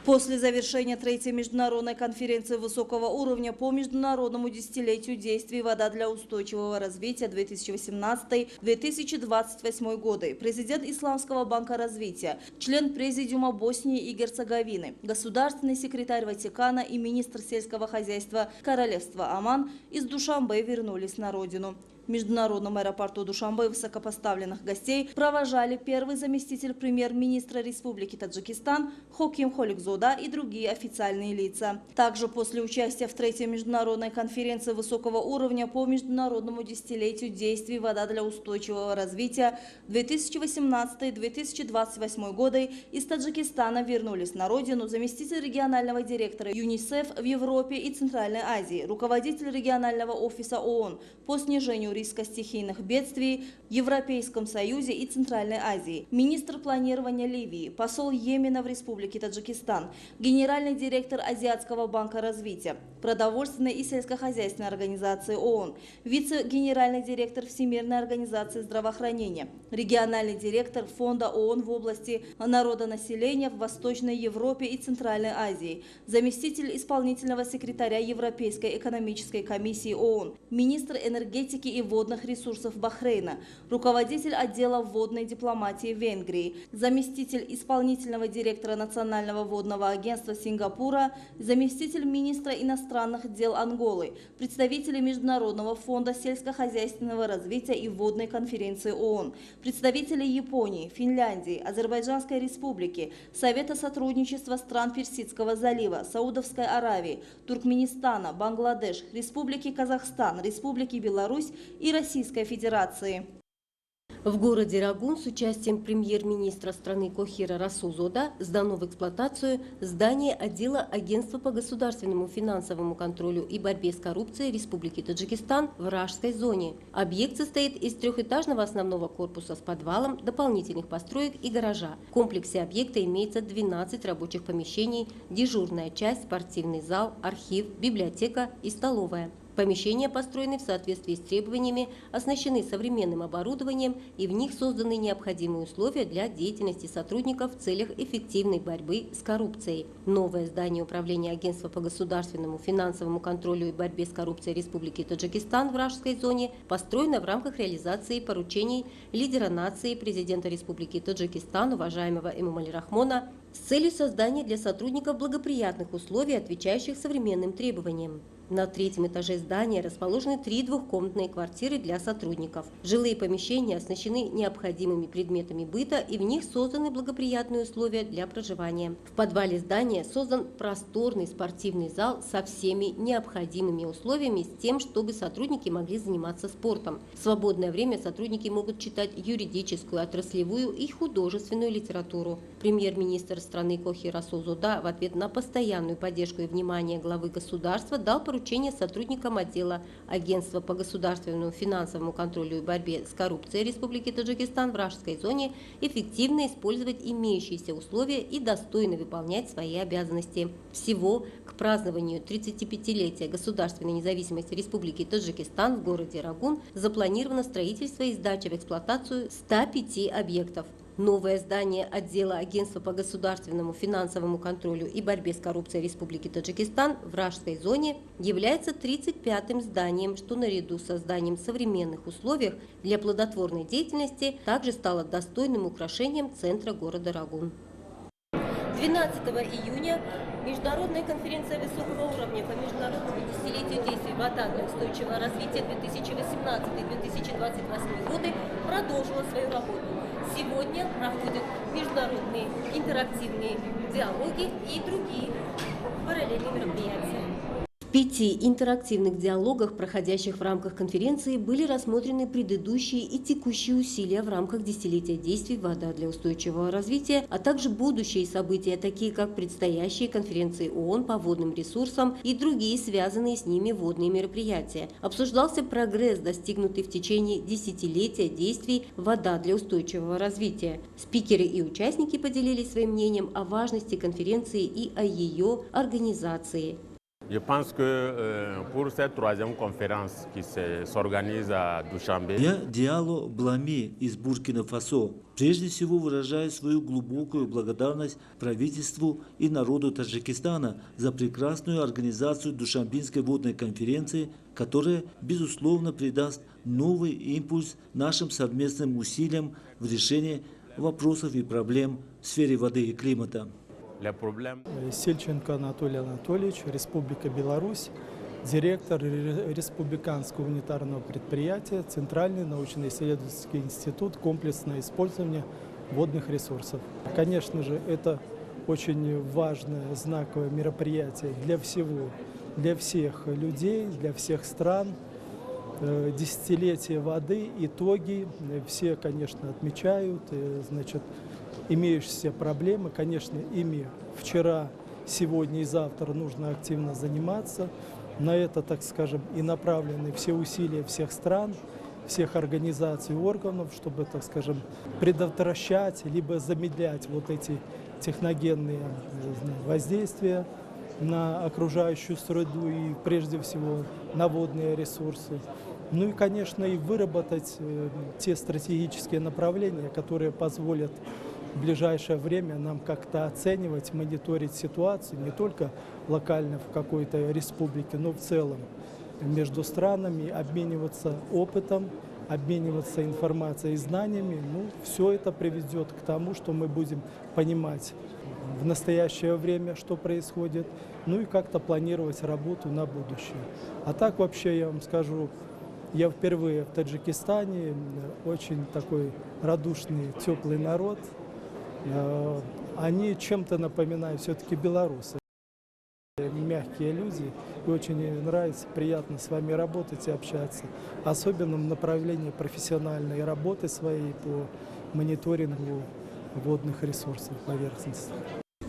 После завершения третьей международной конференции высокого уровня по международному десятилетию действий «Вода для устойчивого развития» 2018-2028 годы президент Исламского банка развития, член Президиума Боснии и Герцеговины, государственный секретарь Ватикана и министр сельского хозяйства Королевства Оман из Душанбе вернулись на родину. В международном аэропорту Душанбе высокопоставленных гостей провожали первый заместитель премьер-министра Республики Таджикистан Хоким Холикзода и другие официальные лица. Также после участия в третьей международной конференции высокого уровня по международному десятилетию действий «Вода для устойчивого развития» 2018-2028 годы из Таджикистана вернулись на родину заместитель регионального директора ЮНИСЕФ в Европе и Центральной Азии, руководитель регионального офиса ООН по снижению риска стихийных бедствий в Европейском Союзе и Центральной Азии, министр планирования Ливии, посол Йемена в Республике Таджикистан, генеральный директор Азиатского банка развития, продовольственной и сельскохозяйственной организации ООН, вице-генеральный директор Всемирной организации здравоохранения, региональный директор Фонда ООН в области народонаселения в Восточной Европе и Центральной Азии, заместитель исполнительного секретаря Европейской экономической комиссии ООН, министр энергетики и водных ресурсов Бахрейна, руководитель отдела водной дипломатии Венгрии, заместитель исполнительного директора Национального водного агентства Сингапура, заместитель министра иностранных дел Анголы, представители Международного фонда сельскохозяйственного развития и водной конференции ООН, представители Японии, Финляндии, Азербайджанской республики, Совета сотрудничества стран Персидского залива, Саудовской Аравии, Туркменистана, Бангладеш, Республики Казахстан, Республики Беларусь и Российской Федерации. В городе Рагун с участием премьер-министра страны Кохира Расулзода сдано в эксплуатацию здание отдела Агентства по государственному финансовому контролю и борьбе с коррупцией Республики Таджикистан в Ражской зоне. Объект состоит из трехэтажного основного корпуса с подвалом, дополнительных построек и гаража. В комплексе объекта имеется 12 рабочих помещений, дежурная часть, спортивный зал, архив, библиотека и столовая. Помещения построены в соответствии с требованиями, оснащены современным оборудованием и в них созданы необходимые условия для деятельности сотрудников в целях эффективной борьбы с коррупцией. Новое здание управления Агентства по государственному финансовому контролю и борьбе с коррупцией Республики Таджикистан в Ражской зоне построено в рамках реализации поручений лидера нации, президента Республики Таджикистан, уважаемого Эмомали Рахмона, с целью создания для сотрудников благоприятных условий, отвечающих современным требованиям. На третьем этаже здания расположены 3 двухкомнатные квартиры для сотрудников. Жилые помещения оснащены необходимыми предметами быта и в них созданы благоприятные условия для проживания. В подвале здания создан просторный спортивный зал со всеми необходимыми условиями с тем, чтобы сотрудники могли заниматься спортом. В свободное время сотрудники могут читать юридическую, отраслевую и художественную литературу. Премьер-министр страны Кохир Расулзода в ответ на постоянную поддержку и внимание главы государства дал поручение сотрудникам отдела Агентства по государственному финансовому контролю и борьбе с коррупцией Республики Таджикистан в Ражской зоне эффективно использовать имеющиеся условия и достойно выполнять свои обязанности. Всего к празднованию 35-летия государственной независимости Республики Таджикистан в городе Рагун запланировано строительство и сдача в эксплуатацию 105 объектов. Новое здание отдела Агентства по государственному финансовому контролю и борьбе с коррупцией Республики Таджикистан в Ражской зоне является 35-м зданием, что наряду с созданием современных условий для плодотворной деятельности также стало достойным украшением центра города Рагун. 12 июня Международная конференция высокого уровня по международному десятилетию действий «Вода для устойчивого развития» 2018-2028 годы продолжила свою работу. Сегодня проходят международные интерактивные диалоги и другие параллельные мероприятия. В 5 интерактивных диалогах, проходящих в рамках конференции, были рассмотрены предыдущие и текущие усилия в рамках десятилетия действий «Вода для устойчивого развития», а также будущие события, такие как предстоящие конференции ООН по водным ресурсам и другие связанные с ними водные мероприятия. Обсуждался прогресс, достигнутый в течение десятилетия действий «Вода для устойчивого развития». Спикеры и участники поделились своим мнением о важности конференции и о ее организации. Je pense que pour cette troisième conférence qui s'organise à Душанбе, Я Диало Блами из Буркина-Фасо. Прежде всего выражаю свою глубокую благодарность правительству и народу Таджикистана за прекрасную организацию Душанбинской водной конференции, которая, безусловно, придаст новый импульс нашим совместным усилиям в решении вопросов и проблем в сфере воды и климата. les problèmes. Сельченко Анатолий Анатольевич, Республика Беларусь, директор республиканского унитарного предприятия, Центральный научно-исследовательский институт комплексное использование водных ресурсов. Конечно же, это очень важное, знаковое мероприятие для всего, для всех людей, для всех стран. Десятилетие воды, итоги, все, конечно, отмечают, значит, имеющиеся проблемы, конечно, ими вчера, сегодня и завтра нужно активно заниматься. На это, так скажем, и направлены все усилия всех стран, всех организаций и органов, чтобы, так скажем, предотвращать либо замедлять вот эти техногенные воздействия на окружающую среду и, прежде всего, на водные ресурсы. Ну и, конечно, и выработать те стратегические направления, которые позволят в ближайшее время нам как-то оценивать, мониторить ситуацию не только локально в какой-то республике, но в целом между странами, обмениваться опытом, обмениваться информацией и знаниями. Ну, все это приведет к тому, что мы будем понимать в настоящее время, что происходит, ну и как-то планировать работу на будущее. А так вообще я вам скажу, я впервые в Таджикистане, очень такой радушный, теплый народ. Они чем-то напоминают все-таки белорусы. Мягкие люди, и очень нравится, приятно с вами работать и общаться. Особенно в направлении профессиональной работы своей по мониторингу водных ресурсов поверхности.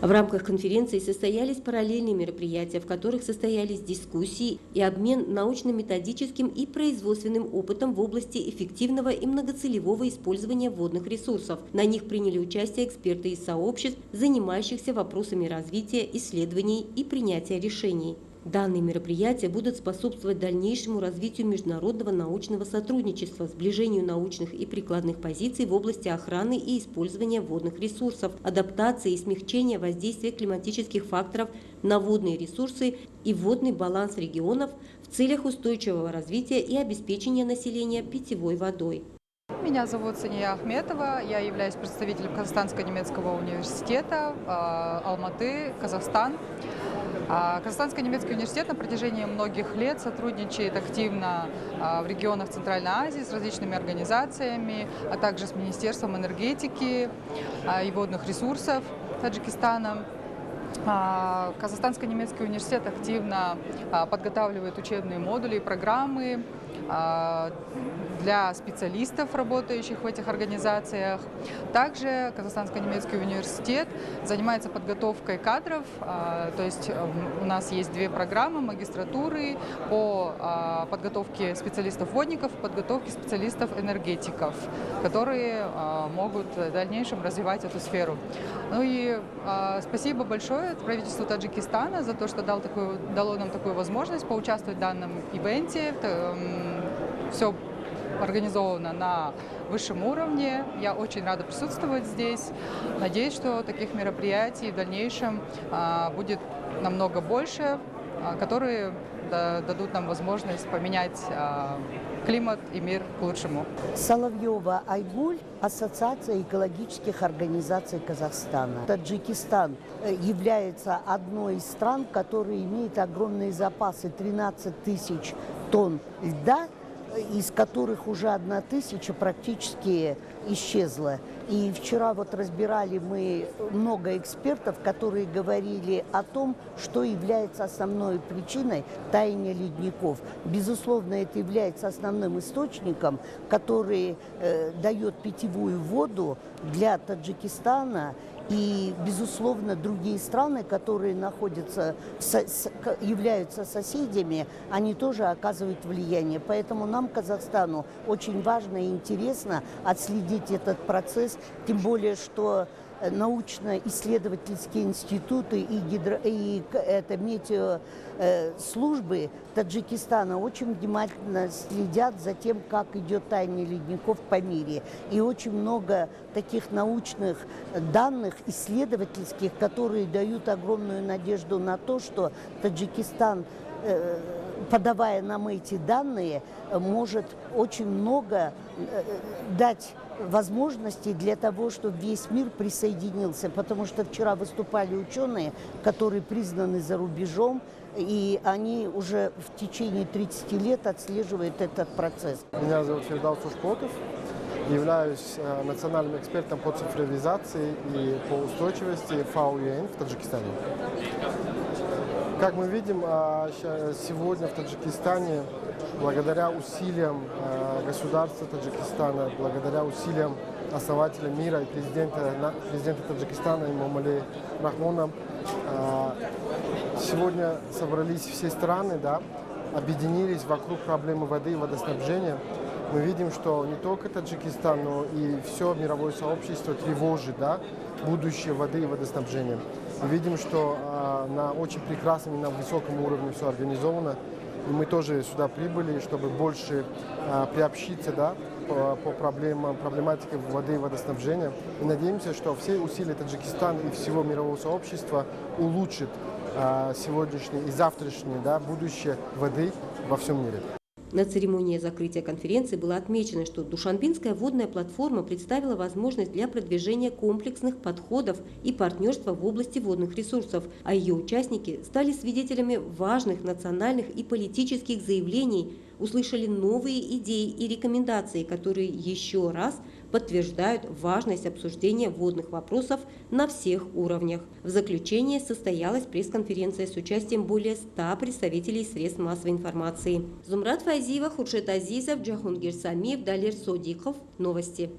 В рамках конференции состоялись параллельные мероприятия, в которых состоялись дискуссии и обмен научно-методическим и производственным опытом в области эффективного и многоцелевого использования водных ресурсов. На них приняли участие эксперты из сообществ, занимающихся вопросами развития, исследований и принятия решений. Данные мероприятия будут способствовать дальнейшему развитию международного научного сотрудничества, сближению научных и прикладных позиций в области охраны и использования водных ресурсов, адаптации и смягчения воздействия климатических факторов на водные ресурсы и водный баланс регионов в целях устойчивого развития и обеспечения населения питьевой водой. Меня зовут Сания Ахметова, я являюсь представителем Казахстанско-немецкого университета Алматы, Казахстан. Казахстанско-немецкий университет на протяжении многих лет сотрудничает активно в регионах Центральной Азии с различными организациями, а также с Министерством энергетики и водных ресурсов Таджикистана. Казахстанско-немецкий университет активно подготавливает учебные модули и программы для специалистов, работающих в этих организациях. Также Казахстанско-немецкий университет занимается подготовкой кадров, то есть у нас есть две программы магистратуры по подготовке специалистов-водников, подготовке специалистов-энергетиков, которые могут в дальнейшем развивать эту сферу. Ну и спасибо большое правительству Таджикистана за то, что дало нам такую возможность поучаствовать в данном ивенте. Все организовано на высшем уровне. Я очень рада присутствовать здесь. Надеюсь, что таких мероприятий в дальнейшем будет намного больше, которые дадут нам возможность поменять климат и мир к лучшему. Соловьева Айгуль, Ассоциация экологических организаций Казахстана. Таджикистан является одной из стран, которая имеет огромные запасы, 13 тысяч тонн льда, из которых уже 1 тысяча практически исчезла. И вчера вот разбирали мы много экспертов, которые говорили о том, что является основной причиной таяния ледников. Безусловно, это является основным источником, который дает питьевую воду для Таджикистана. И, безусловно, другие страны, которые являются соседями, они тоже оказывают влияние. Поэтому нам, Казахстану, очень важно и интересно отследить этот процесс, тем более, что научно-исследовательские институты и метеослужбы Таджикистана очень внимательно следят за тем, как идет таяние ледников по мире. И очень много таких научных данных, исследовательских, которые дают огромную надежду на то, что Таджикистан, подавая нам эти данные, может очень много дать возможностей для того, чтобы весь мир присоединился. Потому что вчера выступали ученые, которые признаны за рубежом, и они уже в течение 30 лет отслеживают этот процесс. Меня зовут Фердаус Ушпотов. Являюсь национальным экспертом по цифровизации и по устойчивости ФАО ЮН в Таджикистане. Как мы видим, сегодня в Таджикистане, благодаря усилиям государства Таджикистана, благодаря усилиям основателя мира и президента Таджикистана Эмомали Рахмона, сегодня собрались все страны, да, объединились вокруг проблемы воды и водоснабжения. Мы видим, что не только Таджикистан, но и все мировое сообщество тревожит, да, будущее воды и водоснабжения. Мы видим, что на очень прекрасном и на высоком уровне все организовано. И мы тоже сюда прибыли, чтобы больше приобщиться, да, по проблематике воды и водоснабжения. И надеемся, что все усилия Таджикистана и всего мирового сообщества улучшат сегодняшнее и завтрашнее, да, будущее воды во всем мире. На церемонии закрытия конференции было отмечено, что Душанбинская водная платформа представила возможность для продвижения комплексных подходов и партнерства в области водных ресурсов, а ее участники стали свидетелями важных национальных и политических заявлений, услышали новые идеи и рекомендации, которые еще раз подтверждают важность обсуждения водных вопросов на всех уровнях. В заключение состоялась пресс-конференция с участием более 100 представителей средств массовой информации. Зумрат Файзиева, Хуршет Азизов, Джахунгир Самиев, Далер Содиков. Новости.